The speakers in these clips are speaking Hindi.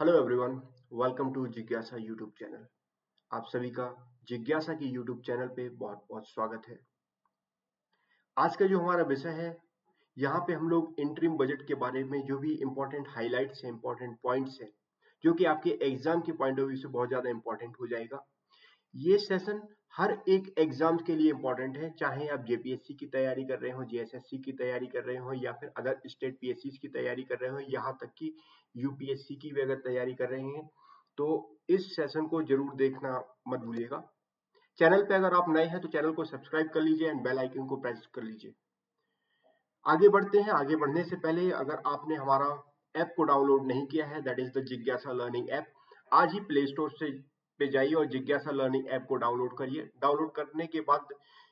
हेलो एवरीवन, वेलकम टू जिज्ञासा यूट्यूब चैनल। आप सभी का जिज्ञासा की यूट्यूब चैनल पे बहुत बहुत स्वागत है। आज का जो हमारा विषय है, यहाँ पे हम लोग इंटरिम बजट के बारे में जो भी इंपॉर्टेंट हाइलाइट्स हैं, इंपॉर्टेंट पॉइंट्स हैं, जो कि आपके एग्जाम के पॉइंट ऑफ व्यू से बहुत ज़्यादा इंपॉर्टेंट हो जाएगा। ये सेशन हर एक एग्जाम के लिए इंपॉर्टेंट है, चाहे आप जेपीएससी की तैयारी कर रहे हो, जेएसएससी की तैयारी कर रहे हो या फिर अदर स्टेट पीएससी की तैयारी कर रहे हो, यहाँ तक कि यूपीएससी की भी अगर तैयारी कर रहे हैं तो इस सेशन को जरूर देखना मत भूलिएगा। चैनल पे अगर आप नए हैं तो चैनल को सब्सक्राइब कर लीजिए एंड बेल आइकन को प्रेस कर लीजिए। आगे बढ़ते हैं। आगे बढ़ने से पहले अगर आपने हमारा ऐप को डाउनलोड नहीं किया है, दैट इज द जिज्ञासा लर्निंग ऐप, आज ही प्ले स्टोर से पे जाइए और जिज्ञासा लर्निंग ऐप को डाउनलोड करिए। डाउनलोड करने के बाद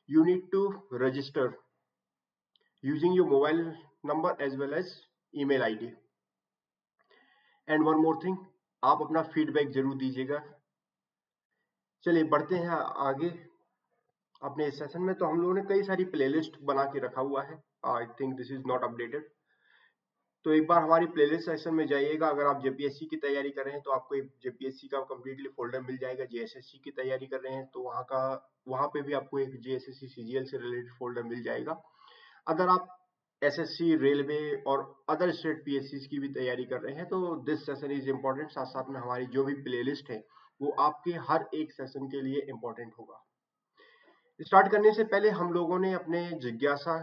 you need to register using your mobile number as well as email ID. And one more thing, आप अपना फीडबैक जरूर दीजिएगा। चलिए बढ़ते हैं आगे अपने इस सेशन में। तो हम लोगों ने कई सारी प्लेलिस्ट बना के रखा हुआ है। I think this is not updated. तो एक बार हमारी प्लेलिस्ट सेक्शन में जाइएगा। अगर आप जेपीएससी की तैयारी कर रहे हैं तो आपको एक जेपीएससी का कंप्लीटली फोल्डर मिल जाएगा। जेएसएससी की तैयारी कर रहे हैं तो वहां पे भी आपको एक जेएसएससी सीजीएल से रिलेटेड फोल्डर मिल जाएगा। अगर आप एसएससी, रेलवे और अदर स्टेट पीएससी की भी तैयारी कर रहे हैं तो दिस सेशन इज इम्पोर्टेंट। साथ साथ में हमारी जो भी प्लेलिस्ट है वो आपके हर एक सेशन के लिए इम्पोर्टेंट होगा। स्टार्ट करने से पहले हम लोगों ने अपने जिज्ञासा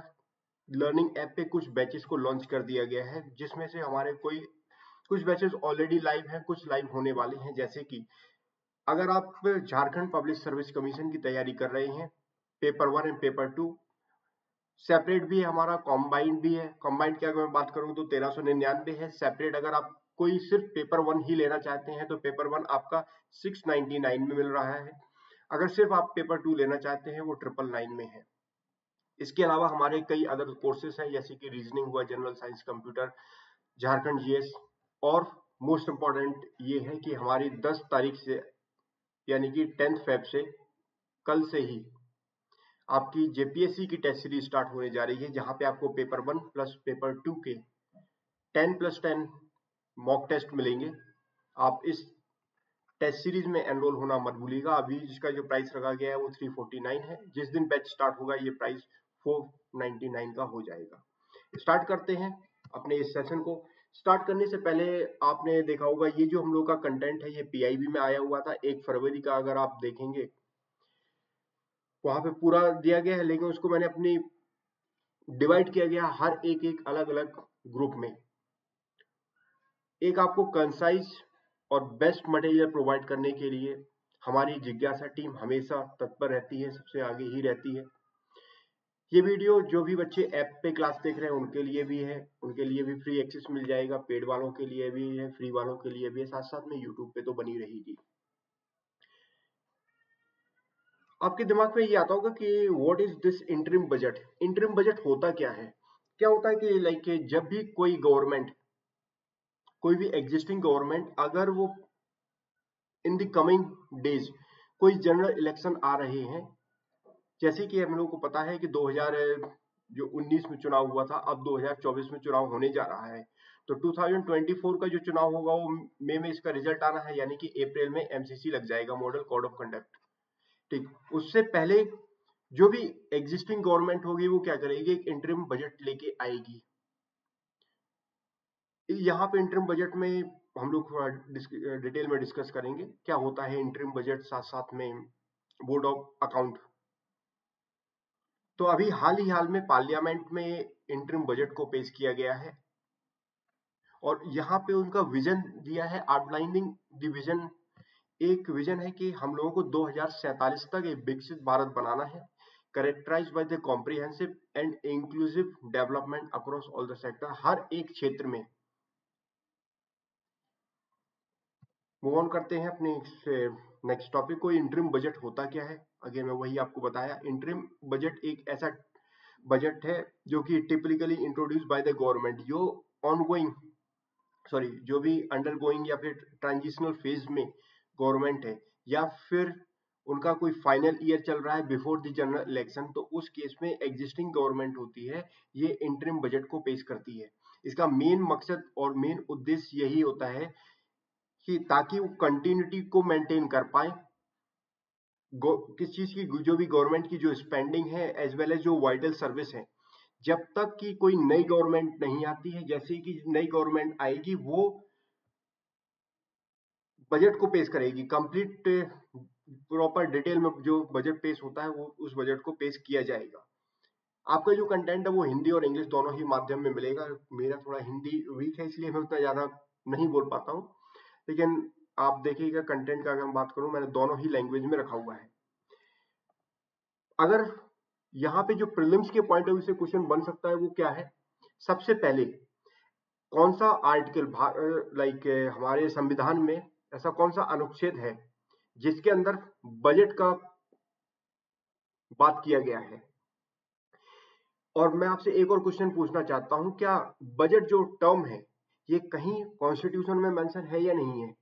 लर्निंग ऐप पे कुछ बैचेस को लॉन्च कर दिया गया है, जिसमें से हमारे कुछ बैचेस ऑलरेडी लाइव हैं, कुछ लाइव होने वाले हैं। जैसे कि अगर आप झारखंड पब्लिक सर्विस कमीशन की तैयारी कर रहे हैं, पेपर 1 एंड पेपर 2 सेपरेट भी है, हमारा कॉम्बाइंड भी है। कॉम्बाइंड की अगर मैं बात करूं तो 1399 है। सेपरेट अगर आप कोई सिर्फ पेपर 1 ही लेना चाहते हैं तो पेपर 1 आपका 699 में मिल रहा है। अगर सिर्फ आप पेपर 2 लेना चाहते हैं वो 999 में है। इसके अलावा हमारे कई अदर कोर्सेज हैं, जैसे कि रीजनिंग हुआ, general science, computer, Jharkhand GS. और मोस्ट इंपॉर्टेंट ये है कि हमारी 10 तारीख से यानी कि 10 फेब से, कल से ही आपकी जेपीएससी की टेस्ट सीरीज स्टार्ट होने जा रही है, जहां पे आपको पेपर 1 प्लस पेपर 2 के 10+10 मॉक टेस्ट मिलेंगे। आप इस टेस्ट सीरीज में एनरोल होना मत भूलिएगा। अभी जिसका जो प्राइस रखा गया है वो 349 है। जिस दिन बैच स्टार्ट होगा ये प्राइस 499 का हो जाएगा। स्टार्ट करते हैं अपने इस सेशन को। स्टार्ट करने से पहले आपने देखा होगा ये जो हम लोग का कंटेंट है ये पीआईबी में आया हुआ था 1 फरवरी का। अगर आप देखेंगे वहां पे पूरा दिया गया है, लेकिन उसको मैंने अपनी डिवाइड किया गया हर एक अलग अलग ग्रुप में। एक आपको कंसाइज और बेस्ट मटेरियल प्रोवाइड करने के लिए हमारी जिज्ञासा टीम हमेशा तत्पर रहती है, सबसे आगे ही रहती है। ये वीडियो जो भी बच्चे ऐप पे क्लास देख रहे हैं उनके लिए भी है, उनके लिए भी फ्री एक्सेस मिल जाएगा। पेड वालों के लिए भी है, फ्री वालों के लिए भी है, साथ साथ में यूट्यूब पे तो बनी रहेगी। आपके दिमाग में ये आता होगा कि what is this interim budget. Interim budget होता क्या है? क्या होता है कि लाइक जब भी कोई गवर्नमेंट, कोई भी एग्जिस्टिंग गवर्नमेंट, अगर वो इन द कमिंग डेज कोई जनरल इलेक्शन आ रहे हैं, जैसे कि हम लोग को पता है कि 2019 में चुनाव हुआ था, अब 2024 में चुनाव होने जा रहा है। तो 2024 का जो चुनाव होगा वो मई में इसका रिजल्ट आना है, यानी कि अप्रैल में एमसीसी लग जाएगा, मॉडल कोड ऑफ कंडक्ट। ठीक, उससे पहले जो भी एग्जिस्टिंग गवर्नमेंट होगी वो क्या करेगी, एक इंटरिम बजट लेके आएगी। यहाँ पे इंटरिम बजट में हम लोग थोड़ा डिटेल में डिस्कस करेंगे क्या होता है इंटरिम बजट, साथ साथ में बोर्ड ऑफ अकाउंट। तो अभी हाल में पार्लियामेंट में इंटरिम बजट को पेश किया गया है और यहाँ पे उनका विजन दिया है, आउटलाइनिंग द विजन। एक विजन है कि हम लोगों को 2047 तक एक विकसित भारत बनाना है, characterized by the comprehensive and inclusive development across all the sector. हर एक क्षेत्र में। मूव ऑन करते हैं अपने नेक्स्ट टॉपिक को। इंटरिम बजट होता क्या है? अगेन मैं वही आपको बताया, इंटरिम बजट एक ऐसा बजट है जो कि typically introduce by the government, जो ऑनगोइंग जो भी अंडरगोइंग या फिर ट्रांजिशनल फेज में गवर्नमेंट है, या फिर उनका कोई फाइनल ईयर चल रहा है बिफोर द जनरल इलेक्शन, तो उस केस में एग्जिस्टिंग गवर्नमेंट होती है, ये इंटरिम बजट को पेश करती है। इसका मेन मकसद और मेन उद्देश्य यही होता है कि ताकि वो कंटिन्यूटी को मेंटेन कर पाए, किस चीज की, जो भी गवर्नमेंट की जो स्पेंडिंग है एज वेल एज जो वाइटल सर्विस है, जब तक कि कोई नई गवर्नमेंट नहीं आती है, जैसे कि नई गवर्नमेंट आएगी वो बजट को पेश करेगी, कंप्लीट प्रॉपर डिटेल में जो बजट पेश होता है वो उस बजट को पेश किया जाएगा। आपका जो कंटेंट है वो हिंदी और इंग्लिश दोनों ही माध्यम में मिलेगा। मेरा थोड़ा हिंदी वीक है इसलिए मैं उतना ज्यादा नहीं बोल पाता हूँ, लेकिन आप देखिएगा कंटेंट का अगर मैं बात करूं, मैंने दोनों ही लैंग्वेज में रखा हुआ है। अगर यहाँ पे जो प्रीलिम्स के पॉइंट ऑफ व्यू से क्वेश्चन बन सकता है वो क्या है, सबसे पहले कौन सा आर्टिकल लाइक हमारे संविधान में ऐसा कौन सा अनुच्छेद है जिसके अंदर बजट का बात किया गया है। और मैं आपसे एक और क्वेश्चन पूछना चाहता हूं, क्या बजट जो टर्म है ये कहीं कॉन्स्टिट्यूशन में मेंशन है या नहीं है?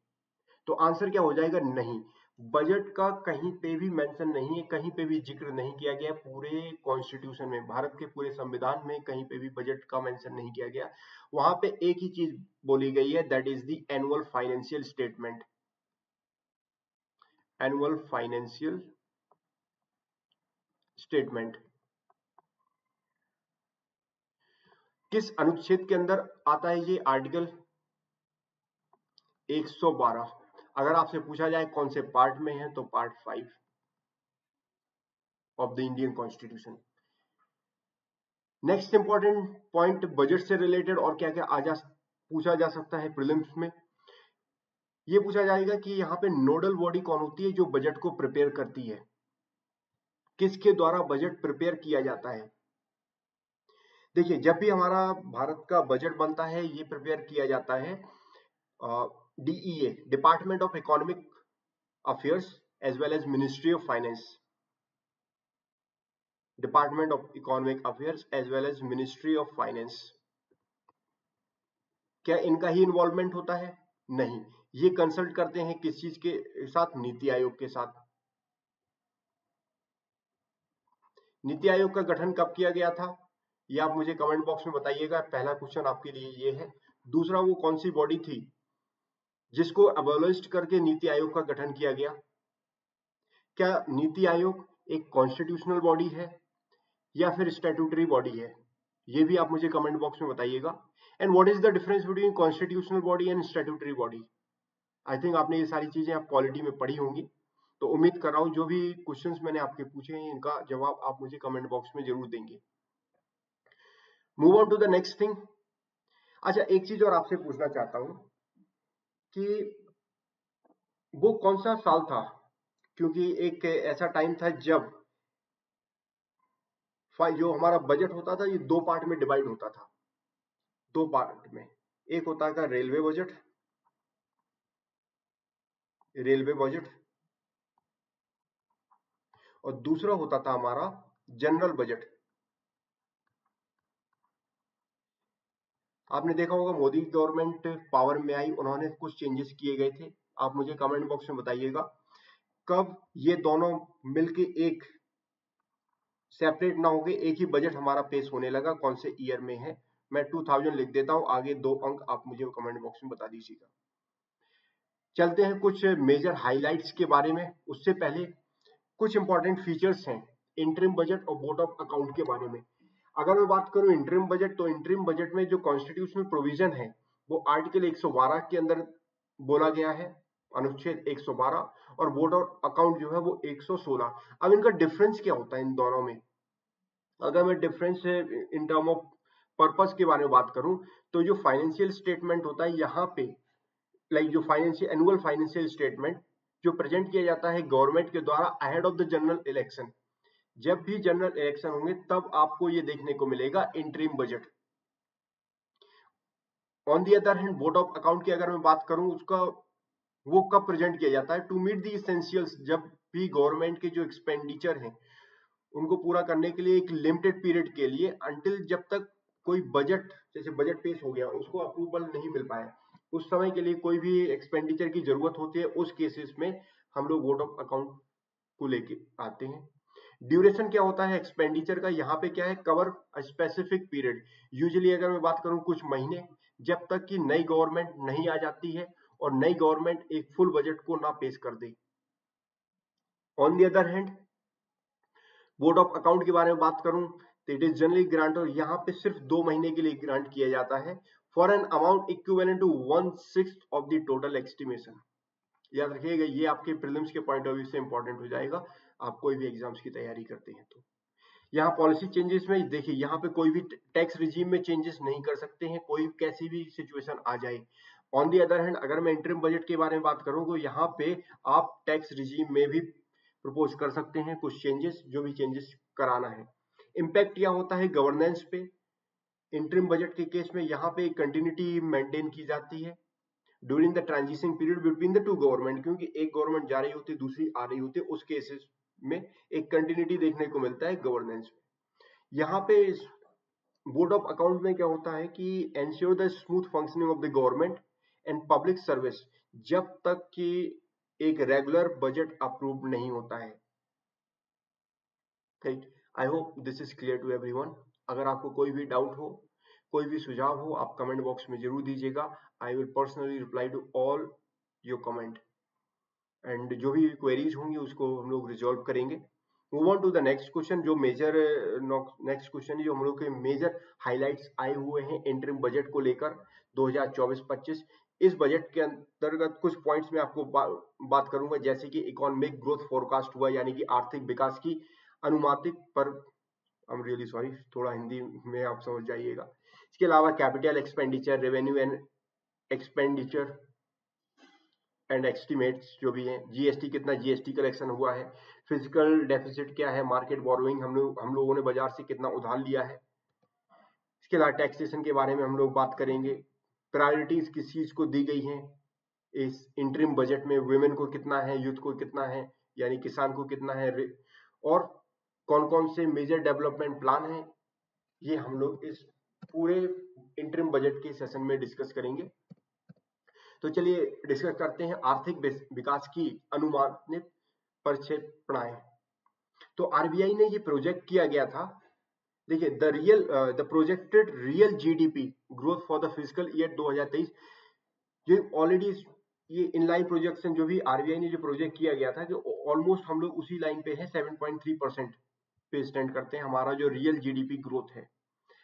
तो आंसर क्या हो जाएगा, नहीं। बजट का कहीं पे भी मेंशन नहीं है, कहीं पे भी जिक्र नहीं किया गया पूरे कॉन्स्टिट्यूशन में, भारत के पूरे संविधान में कहीं पे भी बजट का मेंशन नहीं किया गया। वहां पे एक ही चीज बोली गई है, that is the annual financial statement. Annual financial statement किस अनुच्छेद के अंदर आता है ये आर्टिकल 112। अगर आपसे पूछा जाए कौन से पार्ट में है तो part 5 of the Indian constitution. Next important point budget से रिलेटेड और क्या क्या पूछा जा सकता है प्रीलिम्स में, ये पूछा जाएगा कि यहाँ पे नोडल बॉडी कौन होती है जो बजट को प्रिपेयर करती है, किसके द्वारा बजट प्रिपेयर किया जाता है। देखिए जब भी हमारा भारत का बजट बनता है ये प्रिपेयर किया जाता है DEA, department of economic affairs as well as ministry of finance, department of economic affairs as well as ministry of finance. क्या इनका ही इन्वॉल्वमेंट होता है? नहीं, ये कंसल्ट करते हैं किस चीज के साथ, नीति आयोग के साथ। नीति आयोग का गठन कब किया गया था ये आप मुझे कमेंट बॉक्स में बताइएगा, पहला क्वेश्चन आपके लिए ये है। दूसरा, वो कौन सी बॉडी थी जिसको अबॉलिश करके नीति आयोग का गठन किया गया? क्या नीति आयोग एक कॉन्स्टिट्यूशनल बॉडी है या फिर स्टैट्यूटरी बॉडी है? ये भी आप मुझे कमेंट बॉक्स में बताइएगा। And what is the difference between constitutional body and statutory body? I think आपने ये सारी चीजें आप पॉलिटी में पढ़ी होंगी, तो उम्मीद कर रहा हूं जो भी क्वेश्चंस मैंने आपके पूछे हैं इनका जवाब आप मुझे कमेंट बॉक्स में जरूर देंगे। Move on to the next thing. अच्छा, एक चीज और आपसे पूछना चाहता हूं कि वो कौन सा साल था, क्योंकि एक ऐसा टाइम था जब जो हमारा बजट होता था ये दो पार्ट में डिवाइड होता था। दो पार्ट में, एक होता था रेलवे बजट, रेलवे बजट, और दूसरा होता था हमारा जनरल बजट। आपने देखा होगा मोदी गवर्नमेंट पावर में आई, उन्होंने कुछ चेंजेस किए गए थे, आप मुझे कमेंट बॉक्स में बताइएगा कब ये दोनों मिलके एक सेपरेट ना होके एक ही बजट हमारा पेश होने लगा, कौन से ईयर में है। मैं 2000 लिख देता हूं, आगे दो अंक आप मुझे कमेंट बॉक्स में बता दीजिएगा। चलते हैं कुछ मेजर हाइलाइट्स के बारे में, उससे पहले कुछ इंपॉर्टेंट फीचर्स हैं इंटरिम बजट और बोर्ड ऑफ अकाउंट के बारे में। अगर मैं बात करूं इंटरिम बजट, तो इंटरिम बजट में जो कॉन्स्टिट्यूशनल प्रोविजन है वो आर्टिकल 112 के अंदर बोला गया है, अनुच्छेद 112, और बोर्ड ऑफ अकाउंट जो है वो 116। अब इनका डिफरेंस क्या होता है इन दोनों में? अगर मैं difference in term of purpose के बारे में बात करूं, तो जो फाइनेंशियल स्टेटमेंट होता है यहाँ पे, लाइक जो फाइनेंशियल एनुअल फाइनेंशियल स्टेटमेंट जो प्रेजेंट किया जाता है गवर्नमेंट के द्वारा ahead of the general election, जब भी जनरल इलेक्शन होंगे तब आपको ये देखने को मिलेगा interim budget. On the other hand board of account की अगर मैं बात करूं, उसका वो कब प्रेजेंट किया जाता है, टू मीट द इसेंशियल्स, जब भी गवर्नमेंट के जो एक्सपेंडिचर हैं उनको पूरा करने के लिए एक लिमिटेड पीरियड के लिए, अंटिल जब तक कोई बजट, जैसे बजट पेश हो गया उसको अप्रूवल नहीं मिल पाया, उस समय के लिए कोई भी एक्सपेंडिचर की जरूरत होती है, उस केसेस में हम लोग बोर्ड ऑफ अकाउंट को लेके आते हैं। ड्यूरेशन क्या होता है एक्सपेंडिचर का, यहाँ पे क्या है, कवर स्पेसिफिक पीरियड, यूजुअली अगर मैं बात करूं कुछ महीने, जब तक कि नई गवर्नमेंट नहीं आ जाती है और नई गवर्नमेंट एक फुल बजट को ना पेश कर दे। On the other hand board of account के बारे में बात करूं तो इट इज जनरली ग्रांट, और यहाँ पे सिर्फ 2 महीने के लिए ग्रांट किया जाता है for an amount equivalent to 1/6 of the total estimation. याद रखिएगा, ये आपके प्रीलिम्स के पॉइंट ऑफ व्यू से इंपॉर्टेंट हो जाएगा, आप कोई भी एग्जाम्स की तैयारी करते हैं तो। यहाँ पॉलिसी चेंजेस में देखिए, यहाँ पे कोई भी टैक्स रिजीम में चेंजेस नहीं कर सकते हैं, कोई कैसी भी सिचुएशन आ जाए। ऑन दी अदर हैंड अगर मैं इंटरिम बजट के बारे में बात करूं तो यहाँ पे आप टैक्स रिजीम में भी प्रपोज कर सकते हैं कुछ चेंजेस, जो भी चेंजेस कराना है। इम्पैक्ट क्या होता है गवर्नेंस पे, इंटरिम बजट के केस में यहाँ पे कंटिन्यूटी मेंटेन की जाती है during the transition period between the two government, क्योंकि एक गवर्नमेंट जा रही होती है दूसरी आ रही होती है, उस केसेस में एक कंटिन्यूटी देखने को मिलता है गवर्नेंस में। यहाँ पे बोर्ड ऑफ अकाउंट में क्या होता है कि ensure the smooth functioning of the government and public service, जब तक कि एक रेगुलर बजट अप्रूव नहीं होता है। I hope this is clear to everyone. अगर आपको कोई भी डाउट हो, कोई भी सुझाव हो, आप कमेंट बॉक्स में जरूर दीजिएगा। I will personally reply to all your comment, and जो भी क्वेरीज होंगी उसको हम लोग रिजॉल्व करेंगे। Move on to the next question, जो मेजर नेक्स्ट क्वेश्चन है, जो हम लोग के मेजर हाइलाइट्स आए हुए हैं इंटरिम बजट को लेकर 2024-25। इस बजट के अंतर्गत कुछ पॉइंट्स में आपको बात करूंगा, जैसे कि इकोनॉमिक ग्रोथ फोरकास्ट हुआ, यानी कि आर्थिक विकास की अनुमानित पर, आई एम रियली सॉरी, थोड़ा हिंदी में आप समझ जाइएगा। इसके अलावा capital expenditure, revenue and expenditure and estimates जो भी हैं, जीएसटी कितना जीएसटी कलेक्शन हुआ है, फिजिकल डेफिसिट क्या है, मार्केट बोरोइंग हम लोगों ने बाजार से कितना उधार लिया है। इसके अलावा टैक्सेशन के बारे में हम लोग बात करेंगे, प्रायोरिटीज किस चीज को दी गई हैं इस इंटरिम बजट में, वुमेन को कितना है, यूथ को कितना है, यानी किसान को कितना है, और कौन कौन से मेजर डेवलपमेंट प्लान हैं, ये हम लोग इस पूरे इंटरिम बजट के सेशन में डिस्कस करेंगे। तो चलिए डिस्कस करते हैं आर्थिक विकास की अनुमानित प्रक्षेपणाएं। तो आरबीआई ने ये प्रोजेक्ट किया गया था, देखिए the projected real GDP growth for the physical year 2023, ये ऑलरेडी ये इनलाइन प्रोजेक्शन जो भी आरबीआई ने जो प्रोजेक्ट किया गया था, जो ऑलमोस्ट हम लोग उसी लाइन पे है, 7.3% पे स्टैंड करते हैं हमारा जो रियल जीडीपी ग्रोथ है।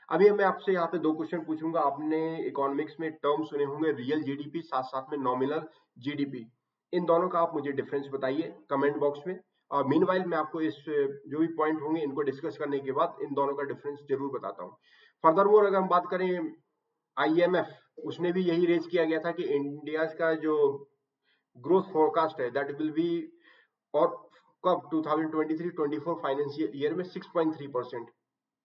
अभी मैं आपसे यहाँ पे 2 क्वेश्चन पूछूंगा। आपने इकोनॉमिक्स में टर्म सुने होंगे, रियल जीडीपी साथ साथ में नॉमिनल जीडीपी, इन दोनों का आप मुझे डिफरेंस बताइए कमेंट बॉक्स में। और मीनवाइल मैं आपको इस जो भी पॉइंट होंगे इनको डिस्कस करने के बाद इन दोनों का डिफरेंस जरूर बताता हूँ। फर्दरमोर अगर हम बात करें आईएमएफ, उसने भी यही रेज किया गया था कि इंडिया का जो ग्रोथ फोरकास्ट है दैट विल बी, और कब 2023-24 फाइनेंशियल ईयर में 6.3%,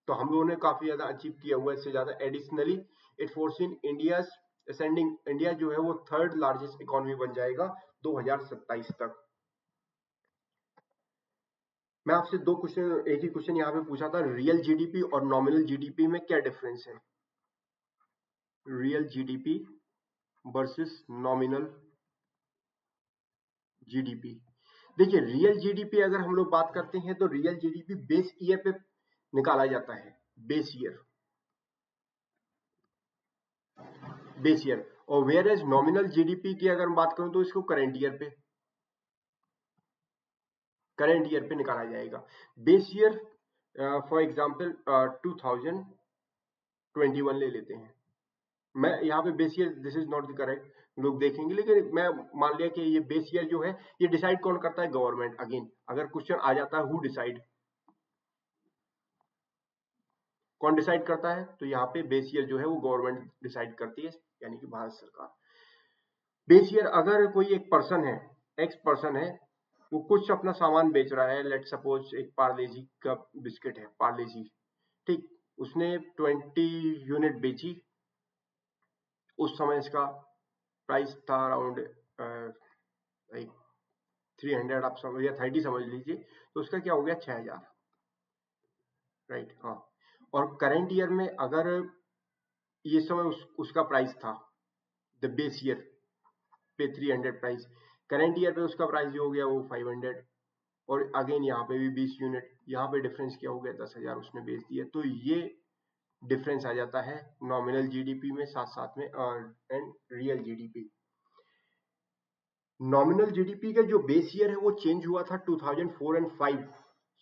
तो हम लोगों ने काफी ज्यादा अचीव किया हुआ है, इससे ज्यादा। Additionally it forcing India's ascending, India जो है वो 3rd लार्जेस्ट इकोनॉमी बन जाएगा 2027 तक। मैं आपसे 2 क्वेश्चन, एक ही क्वेश्चन यहाँ पे पूछा था, रियल जीडीपी और नॉमिनल जीडीपी में क्या डिफरेंस है, real GDP versus nominal GDP. देखिए रियल जीडीपी अगर हम लोग बात करते हैं तो रियल जीडीपी बेस ईयर पे निकाला जाता है, बेस ईयर, और वेयर एज नॉमिनल जीडीपी की अगर मैं बात करूं तो इसको करंट ईयर पे निकाला जाएगा। बेस ईयर फॉर एग्जांपल 2021 ले लेते हैं, मैं यहाँ पे base year, this is not the correct, लोग देखेंगे, लेकिन मैं मान लिया कि ये बेस ईयर जो है ये डिसाइड कौन करता है, गवर्नमेंट। अगेन अगर क्वेश्चन आ जाता है हु डिसाइड, कौन डिसाइड करता है, तो यहाँ पे बेस ईयर जो है वो गवर्नमेंट डिसाइड करती है, यानी कि भारत सरकार। बेस ईयर अगर कोई एक पर्सन है, एक्स पर्सन है, वो कुछ अपना सामान बेच रहा है, लेट सपोज एक पार्ले जी का बिस्किट है, पार्ले जी, ठीक, उसने 20 यूनिट बेची, उस समय इसका प्राइस था अराउंड 300, आप समझ या 30 समझ लीजिए, तो उसका क्या हो गया 6000, राइट। हाँ, और करंट ईयर में अगर ये समय उसका प्राइस था, द बेस ईयर पे 300 प्राइस, करंट ईयर पे उसका प्राइस जो हो गया वो 500, और अगेन यहाँ पे भी 20 यूनिट, यहाँ पे डिफरेंस क्या हो गया 10,000 उसने बेच दिया, तो ये डिफरेंस आ जाता है नॉमिनल जीडीपी में साथ साथ में and real GDP. Nominal GDP का जो बेस ईयर है वो चेंज हुआ था 2004 एंड 5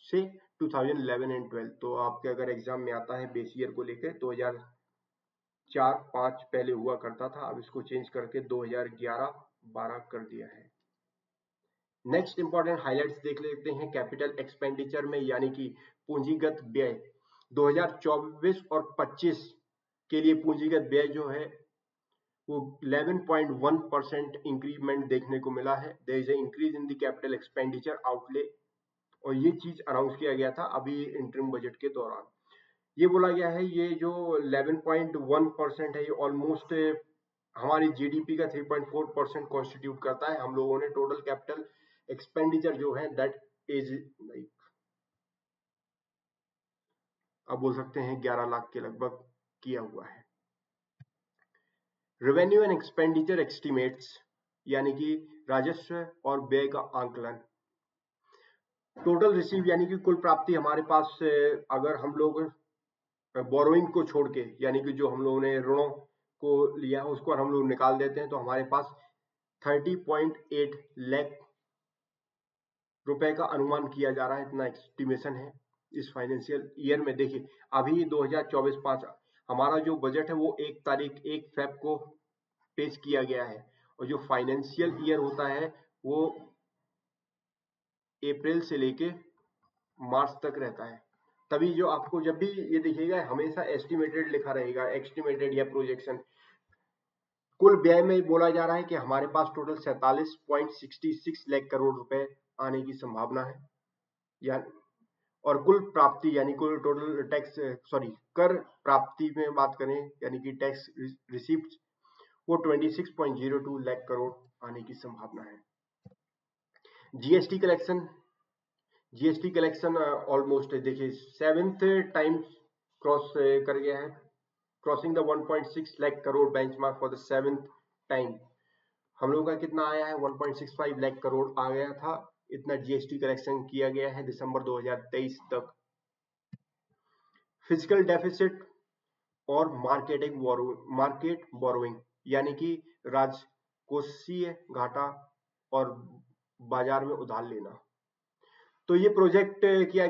से 2011 एंड 12। तो आपके अगर एग्जाम में आता है बेस ईयर को लेकर 2004-5 पहले हुआ करता था, अब इसको चेंज करके 2011-12 कर दिया है। नेक्स्ट इंपॉर्टेंट हाइलाइट्स देख लेते हैं कैपिटल एक्सपेंडिचर में, यानी कि पूंजीगत व्यय 2024 और 25 के लिए पूंजीगत व्यय जो है वो 11.1% इंक्रीमेंट देखने को मिला है। There is a increase in the capital expenditure outlay, और ये चीज अनाउंस किया गया था अभी इंटरिम बजट के दौरान। ये बोला गया है ये जो 11.1% है ये ऑलमोस्ट हमारी जीडीपी का 3.4% कॉन्स्टिट्यूट करता है। हम लोगों ने टोटल कैपिटल एक्सपेंडिचर जो है दैट इज लाइक अब बोल सकते हैं 11 लाख के लगभग किया हुआ है। रेवेन्यू एंड एक्सपेंडिचर एस्टिमेट्स, यानी कि राजस्व और व्यय का आंकलन। टोटल रिसीव यानी कि कुल प्राप्ति हमारे पास अगर हम लोग बोरोइंग को छोड़ के, यानी कि जो हम लोगों ने ऋणों को लिया है उसको हम लोग निकाल देते हैं तो हमारे पास 30.8 लाख रुपए का अनुमान किया जा रहा है, इतना एस्टिमेशन है इस फाइनेंशियल ईयर में। देखिए अभी 2024-5 हमारा जो बजट है वो 1 फेब को पेश किया गया है, और जो फाइनेंशियल ईयर होता है वो अप्रैल से लेके मार्च तक रहता है। तभी जो आपको जब भी ये देखिएगा हमेशा एस्टिमेटेड लिखा रहेगा, एस्टिमेटेड या प्रोजेक्शन। कुल व्यय में बोला जा रहा है कि हमारे पास टोटल 47.66 लाख करोड़ रुपए आने की संभावना है, या और कुल प्राप्ति यानी कुल टोटल टैक्स कर प्राप्ति में बात करें यानी कि टैक्स रिसीप्ट वो 26.02 लाख करोड़ आने की संभावना है। जीएसटी कलेक्शन ऑलमोस्ट देखिए 7th टाइम क्रॉस कर गया है, crossing the 1.6 lakh crore benchmark for the 7th time. हम लोगों का कितना आया है 1.65 लाख करोड़ आ गया था, इतना जीएसटी कलेक्शन किया गया है दिसंबर 2023 तक। फिजिकल डेफिसिट और मार्केट बोरोइंग यानी कि राजकोषीय घाटा और बाजार में उधार लेना। तो ये प्रोजेक्ट किया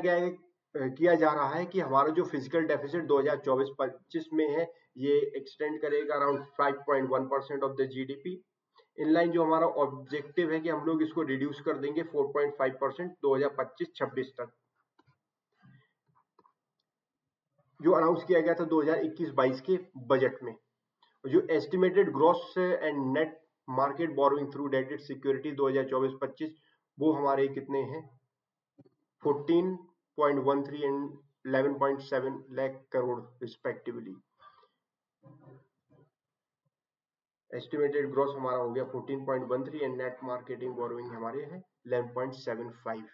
जा रहा है कि हमारा जो फिजिकल डेफिसिट 2024-25 में है ये एक्सटेंड करेगा around 5.1% of the GDP. Inline जो हमारा ऑब्जेक्टिव है कि हम लोग इसको रिड्यूस कर देंगे 4.5% 2025-26 तक, जो अनाउंस किया गया था 2021-22 के बजट में। जो estimated gross and net market borrowing through dated security 2024-25 वो हमारे कितने हैं 14.13 and 11.7 lakh crore respectively. Estimated gross हमारा हो गया 14.13 एंड नेट मार्केटिंग बोरोइंग हमारे हैं 11.75।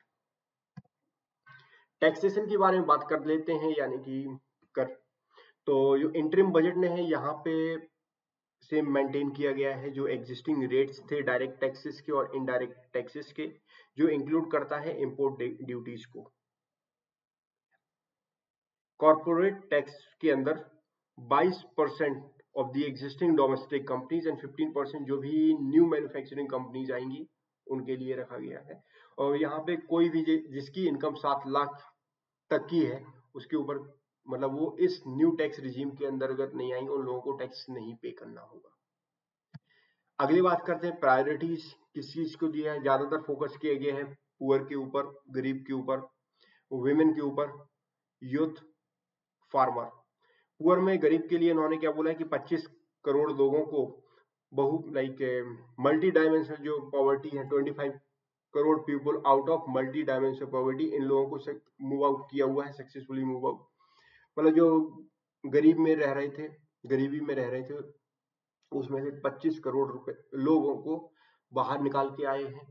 टैक्सेशन के बारे में बात कर लेते हैं, यानी कि कर। तो जो इंटरिम बजट में है यहाँ पे सेम मेंटेन किया गया है जो एग्जिस्टिंग रेट्स थे डायरेक्ट टैक्सेस के और इनडायरेक्ट टैक्सेस के, जो इंक्लूड करता है इंपोर्ट ड्यूटीज को। कॉर्पोरेट टैक्स के अंदर 22% of the existing domestic companies and 15% जो भी न्यू मैन्युफैक्चरिंग कंपनीज आएंगी उनके लिए रखा गया है। और यहाँ पे कोई भी जिसकी इनकम 7 लाख तक की है उसके ऊपर मतलब वो इस न्यू टैक्स रिजीम के अंतर्गत नहीं आएंगे, उन लोगों को टैक्स नहीं पे करना होगा। अगली बात करते हैं प्रायोरिटीज किस चीज को दिया है। ज्यादातर फोकस किया गया है पुअर के ऊपर, गरीब के ऊपर, विमेन के ऊपर, यूथ, फार्मर। पुअर में गरीब के लिए इन्होंने क्या बोला है कि 25 करोड़ लोगों को मल्टी डायमेंशनल जो पॉवर्टी है 25 crore people out of multidimensional poverty, इन लोगों को मूव आउट किया हुआ है, सक्सेसफुली मूव आउट। मतलब जो गरीबी में रह रहे थे उसमें से 25 करोड़ रुपए लोगों को बाहर निकाल के आए हैं।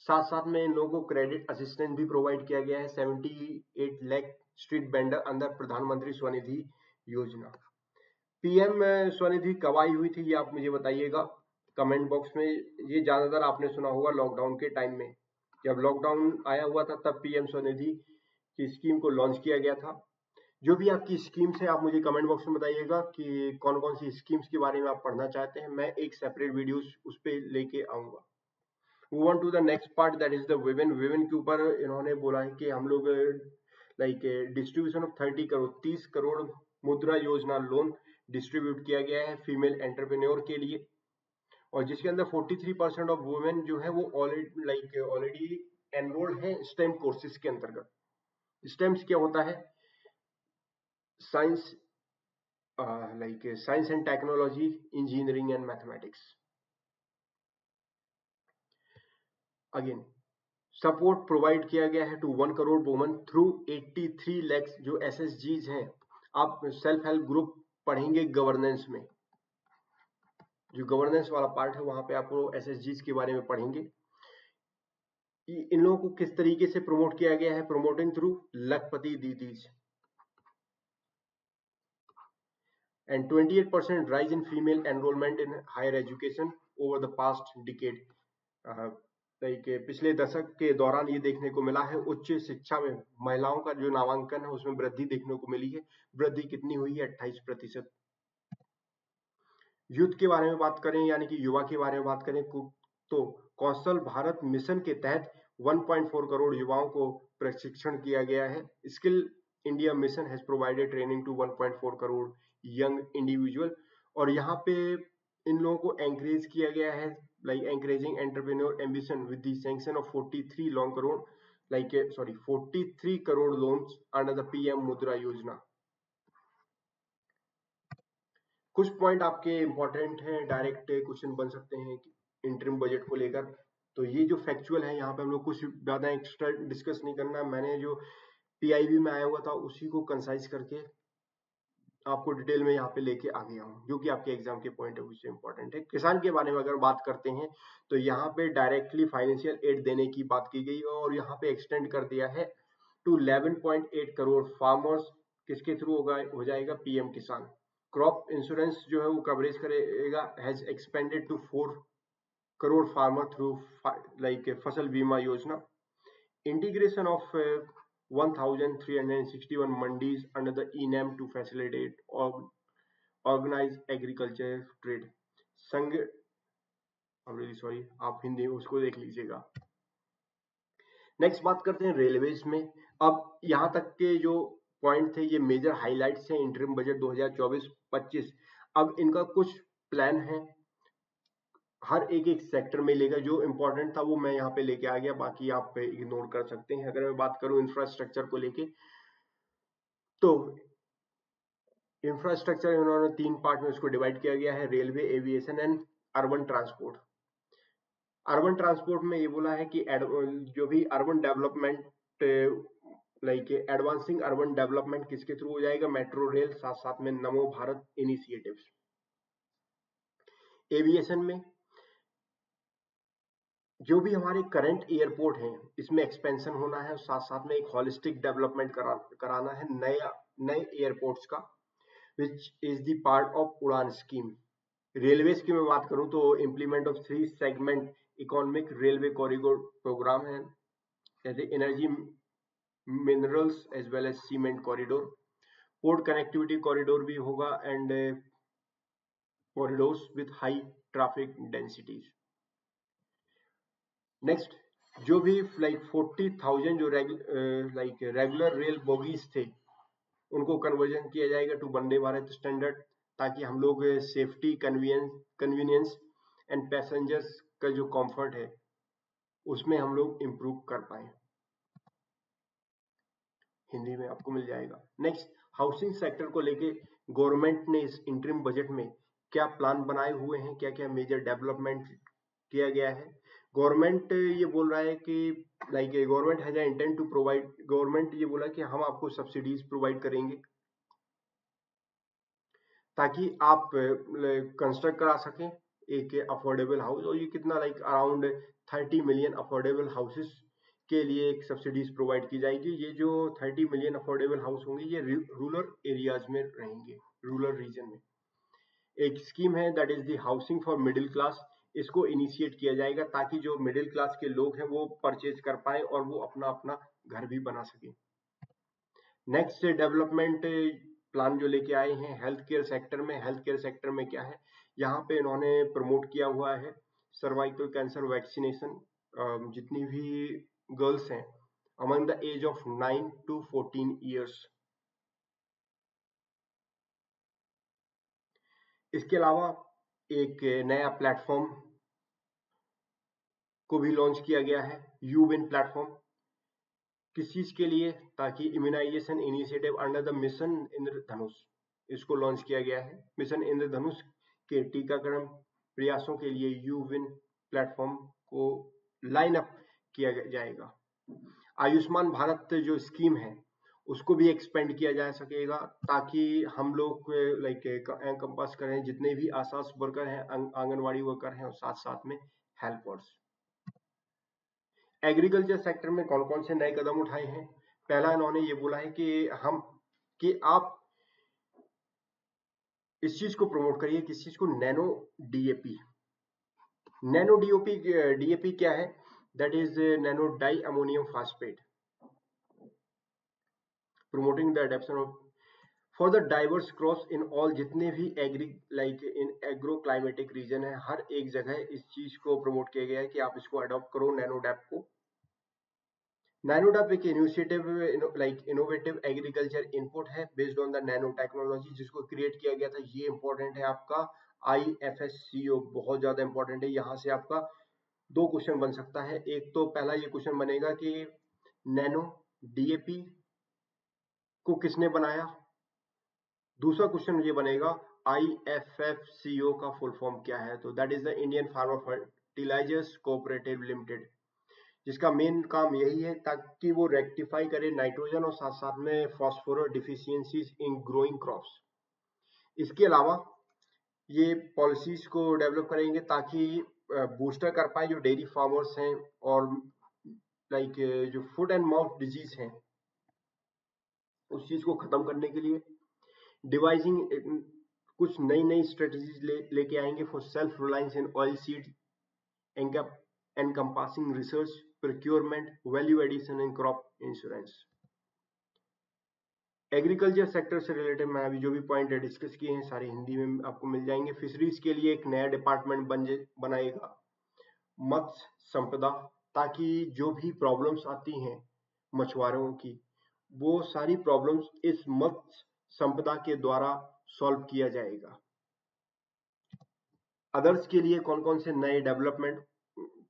साथ साथ में इन लोगों को क्रेडिट असिस्टेंस भी प्रोवाइड किया गया है 78 लाख स्ट्रीट वेंडर अंडर प्रधानमंत्री स्वनिधि योजना। पीएम स्वनिधि कब आई हुई थी ये आप मुझे बताइएगा कमेंट बॉक्स में। ये ज्यादातर आपने सुना होगा लॉकडाउन के टाइम में, जब लॉकडाउन आया हुआ था तब पीएम स्वनिधि की स्कीम को लॉन्च किया गया था। जो भी आपकी स्कीम्स है आप मुझे कमेंट बॉक्स में बताइएगा कि कौन कौन सी स्कीम्स के बारे में आप पढ़ना चाहते हैं, मैं एक सेपरेट वीडियो उस पर लेके आऊंगा। Move on to the next part, that is the women. Women के ऊपर इन्होंने बोला है कि हम लोग लाइक डिस्ट्रीब्यूशन ऑफ 30 करोड़ मुद्रा योजना लोन डिस्ट्रीब्यूट किया गया है फीमेल एंटरप्रेन्योर के लिए, और जिसके अंदर 43% ऑफ वुमेन जो है वो ऑलरेडी एनरोल्ड है स्टेम कोर्सेज के अंतर्गत। स्टेम्स क्या होता है? Science, science and technology, engineering and mathematics. Again support provide किया गया है to 1 crore women through 83 lakhs जो SSGs हैं। आप सेल्फ हेल्प ग्रुप पढ़ेंगे गवर्नेंस में, जो गवर्नेंस वाला पार्ट है वहां पे आपको SSGs के बारे में पढ़ेंगे। इन लोगों को किस तरीके से प्रमोट किया गया है? Promoting through Lakhpati didis. And 28% rise in female enrollment in higher education over the past decade. पिछले दशक के दौरान ये देखने को मिला है उच्च शिक्षा में महिलाओं का जो नामांकन है उसमें वृद्धि देखने को मिली है। वृद्धि कितनी हुई है? 28%। यूथ के बारे में बात करें, यानी कि युवा के बारे में बात करें, तो कौशल भारत मिशन के तहत 1.4 करोड़ युवाओं को प्रशिक्षण किया गया है। Skill India mission has provided training to 1.4 crore young individual, और यहाँ पे इन लोगों को एंकरेज किया गया है, like encouraging entrepreneur ambition with the sanction of 43 crore loans under the PM मुद्रा योजना। कुछ पॉइंट आपके इंपॉर्टेंट हैं, डायरेक्ट क्वेश्चन बन सकते हैं इंटरिम बजट को लेकर। तो ये जो फैक्चुअल है यहाँ पे हम लोग कुछ ज्यादा एक्स्ट्रा डिस्कस नहीं करना, मैंने जो PIB में आया हुआ था उसी को कंसाइज करके आपको डिटेल में यहाँ पे लेके आ गया हूँ, जो कि आपके एग्जाम के पॉइंट ऑफ व्यू से इंपॉर्टेंट है। किसान के बारे में अगर बात करते हैं तो यहाँ पे डायरेक्टली फाइनेंशियल एड देने की बात की गई और यहाँ पे एक्सटेंड कर दिया है टू 11.8 करोड़ फार्मर्स। किसके थ्रू होगा? हो जाएगा PM किसान। क्रॉप इंश्योरेंस जो है वो कवरेज करेगा, has expanded to 4 crore farmer through Fasal Bima Yojana. Integration of 1361 mandis under the ENAM to facilitate organized agriculture trade। संघ, सॉरी, आप हिंदी उसको देख लीजिएगा। नेक्स्ट बात करते हैं रेलवेज में। अब यहाँ तक के जो पॉइंट थे ये मेजर हाइलाइट्स हैं इंटरिम बजट 2024-25। अब इनका कुछ प्लान है, हर एक सेक्टर में लेगा। जो इंपॉर्टेंट था वो मैं यहाँ पे लेके आ गया, बाकी आप इग्नोर कर सकते हैं। अगर मैं बात करूं इंफ्रास्ट्रक्चर को लेके, तो इंफ्रास्ट्रक्चर इन्होंने 3 पार्ट में उसको डिवाइड किया गया है, railway, aviation and urban transport. Urban transport में ये बोला है कि जो भी urban development, advancing urban development किसके थ्रू हो जाएगा? मेट्रो रेल, साथ साथ में नमो भारत इनिशिएटिव्स। एविएशन में जो भी हमारे करंट एयरपोर्ट हैं इसमें एक्सपेंशन होना है, साथ साथ में एक होलिस्टिक डेवलपमेंट कराना है नए एयरपोर्ट्स का, which is the part of Udan scheme. Railways की मैं बात करूं तो implement of 3 segment economic railway corridor program है, जैसे energy, minerals as well as cement corridor. Port connectivity corridor भी होगा and corridors with high traffic densities. Next, जो भी 40,000 जो रेगुलर रेल बोगीज थे उनको कन्वर्जन किया जाएगा टू वंदे भारत स्टैंडर्ड, ताकि हम लोग सेफ्टी, कन्वीनियंस एंड पैसेंजर्स का जो कंफर्ट है उसमें हम लोग इम्प्रूव कर पाए। हिंदी में आपको मिल जाएगा। नेक्स्ट, हाउसिंग सेक्टर को लेके गवर्नमेंट ने इस इंटरिम बजट में क्या प्लान बनाए हुए हैं, क्या क्या मेजर डेवलपमेंट किया गया है। गवर्नमेंट ये बोल रहा है कि government has intent to provide, government ये बोला कि हम आपको सब्सिडीज प्रोवाइड करेंगे ताकि आप कंस्ट्रक्ट करा सकें एक अफोर्डेबल हाउस। और ये कितना अराउंड 30 मिलियन अफोर्डेबल हाउसेस के लिए एक सब्सिडीज प्रोवाइड की जाएगी। ये जो 30 मिलियन अफोर्डेबल हाउस होंगे ये रूरल एरियाज में रहेंगे, रूरल रीजन में। एक स्कीम है that is the housing for middle class, इसको इनिशिएट किया जाएगा ताकि जो मिडिल क्लास के लोग हैं वो परचेज कर पाए और वो अपना अपना घर भी बना सके। नेक्स्ट डेवलपमेंट प्लान जो लेके आए हैं हेल्थ केयर सेक्टर में। हेल्थ केयर सेक्टर में क्या है, यहाँ पे इन्होंने प्रमोट किया हुआ है सर्वाइकल कैंसर वैक्सीनेशन जितनी भी गर्ल्स हैं among the age of 9 to 14 years. इसके अलावा एक नया प्लेटफॉर्म को भी लॉन्च किया गया है, यूविन प्लेटफॉर्म। किस चीज के लिए? ताकि immunization initiative under the mission Indradhanush, इसको लॉन्च किया गया है। मिशन इंद्रधनुष के टीकाकरण प्रयासों के लिए यूविन प्लेटफॉर्म को लाइन अप किया जाएगा। आयुष्मान भारत जो स्कीम है उसको भी एक्सपेंड किया जा सकेगा, ताकि हम लोग लाइक एनकम्पास करें जितने भी आशा वर्कर हैं, आंगनवाड़ी वर्कर हैं और साथ साथ में हेल्पर्स। एग्रीकल्चर सेक्टर में कौन कौन से नए कदम उठाए हैं? पहला इन्होंने ये बोला है कि आप इस चीज को प्रमोट करिए, किस चीज को? Nano DAP. नैनो डीएपी क्या है? That is nano di ammonium phosphate, promoting the adoption of for the diverse crops in all, जितने भी इन एग्रो क्लाइमेटिक रीजन है हर एक जगह इस चीज को प्रमोट किया गया है कि आप इसको अडॉप्ट करो, नैनोडैप को। नैनोडैप एक इनिशिएटिव इनोवेटिव एग्रीकल्चर इनपुट है based on the nano technology, जिसको क्रिएट किया गया था। ये इंपॉर्टेंट है आपका IFSCO, बहुत ज्यादा इंपॉर्टेंट है। यहाँ से आपका 2 क्वेश्चन बन सकता है। एक तो पहला ये क्वेश्चन बनेगा कि नैनो डीएपी को किसने बनाया। दूसरा क्वेश्चन ये बनेगा IFFCO का फुल फॉर्म क्या है। तो that is the Indian farmer fertilisers cooperative limited, जिसका मेन काम यही है ताकि वो रेक्टिफाई करे नाइट्रोजन और साथ साथ में फॉस्फोरस डिफिशियंसीज इन ग्रोइंग क्रॉप्स। इसके अलावा ये पॉलिसीज को डेवलप करेंगे ताकि बूस्टर कर पाए जो डेयरी फार्मर्स हैं, और जो फूड एंड माउथ डिजीज है उस चीज को खत्म करने के लिए डिवाइजिंग कुछ नई स्ट्रेटजीज लेके आएंगे for self reliance in oil seed, encompassing research, procurement, value addition and crop insurance। Agriculture sector से रिलेटेड मैं अभी जो भी पॉइंट डिस्कस किए हैं सारे हिंदी में आपको मिल जाएंगे। फिशरीज के लिए एक नया डिपार्टमेंट बनाएगा मत्स्य संपदा, ताकि जो भी प्रॉब्लम्स आती हैं मछुआरों की, वो सारी प्रॉब्लम्स इस मत्स्य संपदा के द्वारा सॉल्व किया जाएगा। अदर्स के लिए कौन कौन से नए डेवलपमेंट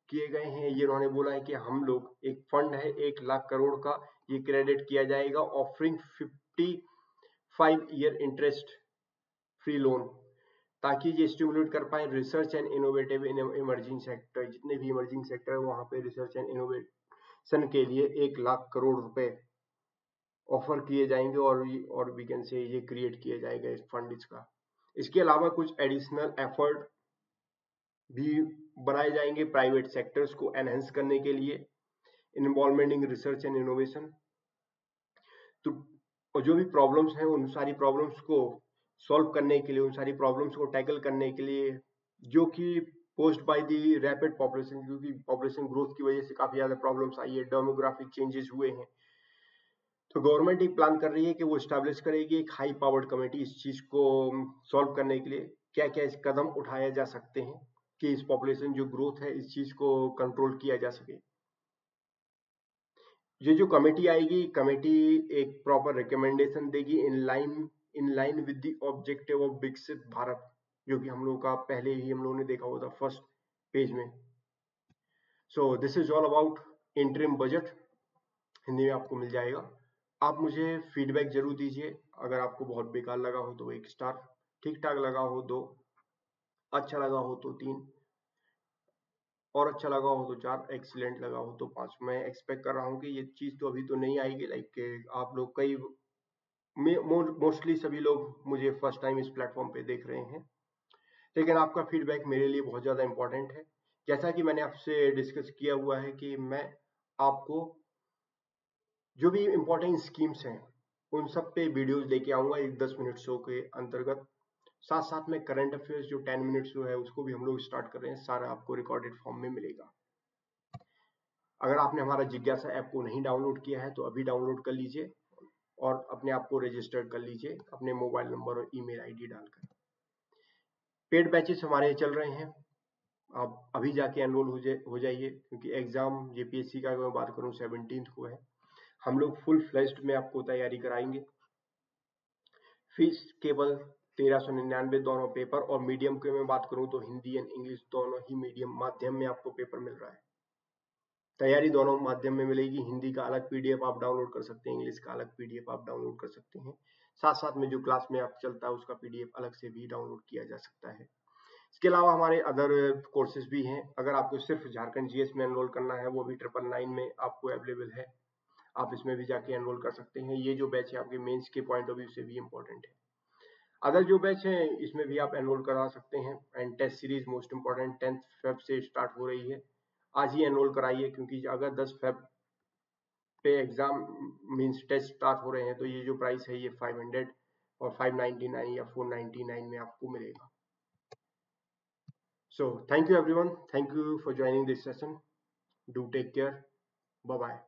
किए गए हैं, ये उन्होंने बोला है कि हम लोग एक फंड है 1 लाख करोड़ का, ये क्रेडिट किया जाएगा, offering 55 year interest free loan, ताकि ये स्टिमुलेट कर पाए research and innovative in emerging sector. जितने भी इमर्जिंग सेक्टर है वहां पे रिसर्च एंड इनोवेशन के लिए 1 लाख करोड़ रुपए ऑफर किए जाएंगे, और वी कैन से ये क्रिएट किया जाएगा इस फंड इसका। इसके अलावा कुछ एडिशनल एफर्ट भी बनाए जाएंगे प्राइवेट सेक्टर्स को एनहेंस करने के लिए, involvement in research and innovation. तो और जो भी प्रॉब्लम्स हैं उन सारी प्रॉब्लम्स को सॉल्व करने के लिए, उन सारी प्रॉब्लम्स को टैकल करने के लिए, जो कि post by the rapid population, क्योंकि पॉपुलेशन ग्रोथ की वजह से काफी ज्यादा प्रॉब्लम्स आई है, डेमोग्राफिक चेंजेस हुए हैं। तो गवर्नमेंट एक प्लान कर रही है कि वो स्टैब्लिश करेगी एक हाई पावर्ड कमेटी इस चीज को सॉल्व करने के लिए। क्या क्या इस कदम उठाए जा सकते हैं कि इस पॉपुलेशन जो ग्रोथ है इस चीज को कंट्रोल किया जा सके। ये जो कमेटी आएगी, कमेटी एक प्रॉपर रिकमेंडेशन देगी in line with the objective of विकसित भारत, जो कि हम लोगों का पहले ही हम लोगों ने देखा हुआ था फर्स्ट पेज में। So this is all about interim budget, Hindi में आपको मिल जाएगा। आप मुझे फीडबैक जरूर दीजिए। अगर आपको बहुत बेकार लगा हो तो 1 स्टार, ठीक ठाक लगा हो 2, अच्छा लगा हो तो 3, और अच्छा लगा हो तो 4, एक्सीलेंट लगा हो तो 5। मैं एक्सपेक्ट कर रहा हूँ कि ये चीज तो अभी तो नहीं आएगी, आप लोग कई मोस्टली सभी लोग मुझे फर्स्ट टाइम इस प्लेटफॉर्म पे देख रहे हैं, लेकिन आपका फीडबैक मेरे लिए बहुत ज्यादा इंपॉर्टेंट है। जैसा कि मैंने आपसे डिस्कस किया हुआ है कि मैं आपको जो भी इंपॉर्टेंट स्कीम्स हैं उन सब पे वीडियोस लेके आऊंगा एक 10 मिनट शो के अंतर्गत। साथ साथ में करंट अफेयर्स जो 10 मिनट शो है उसको भी हम लोग स्टार्ट कर रहे हैं, सारा आपको रिकॉर्डेड फॉर्म में मिलेगा। अगर आपने हमारा जिज्ञासा ऐप को नहीं डाउनलोड किया है तो अभी डाउनलोड कर लीजिए और अपने आप को रजिस्टर कर लीजिए अपने मोबाइल नंबर और ईमेल आईडी डालकर। पेड बैचेस हमारे चल रहे हैं, आप अभी जाके एनरोल हो जाइए, क्योंकि एग्जाम जेपीएससी का अगर मैं बात करूँ 17th को है। हम लोग फुल फ्लेज्ड में आपको तैयारी कराएंगे। फीस केवल 1399 दोनों पेपर, और मीडियम की मैं बात करूं तो हिंदी एंड इंग्लिश दोनों ही मीडियम माध्यम में आपको पेपर मिल रहा है। तैयारी दोनों माध्यम में मिलेगी। हिंदी का अलग पीडीएफ आप डाउनलोड कर सकते हैं, इंग्लिश का अलग पीडीएफ आप डाउनलोड कर सकते हैं। साथ साथ में जो क्लास में आप चलता है उसका पीडीएफ अलग से भी डाउनलोड किया जा सकता है। इसके अलावा हमारे अदर कोर्सेज भी हैं। अगर आपको सिर्फ झारखंड जीएस में एनरोल करना है, वो भी 999 में आपको अवेलेबल है। आप इसमें भी जाके एनरोल कर सकते हैं। ये जो बैच है आपके मेंस के पॉइंट ऑफ व्यू से भी इम्पोर्टेंट है। अदर जो बैच है इसमें भी आप एनरोल करा सकते हैं। And test series most important 10 Feb से स्टार्ट हो रही है। आज ही एनरोल कराइए, क्योंकि अगर 10 फेब पे एग्जाम मींस टेस्ट स्टार्ट हो रहे हैं तो ये जो प्राइस है ये 500 और 599 या 499 में आपको मिलेगा। So thank you everyone, thank you for joining this session. Do take care, bye bye.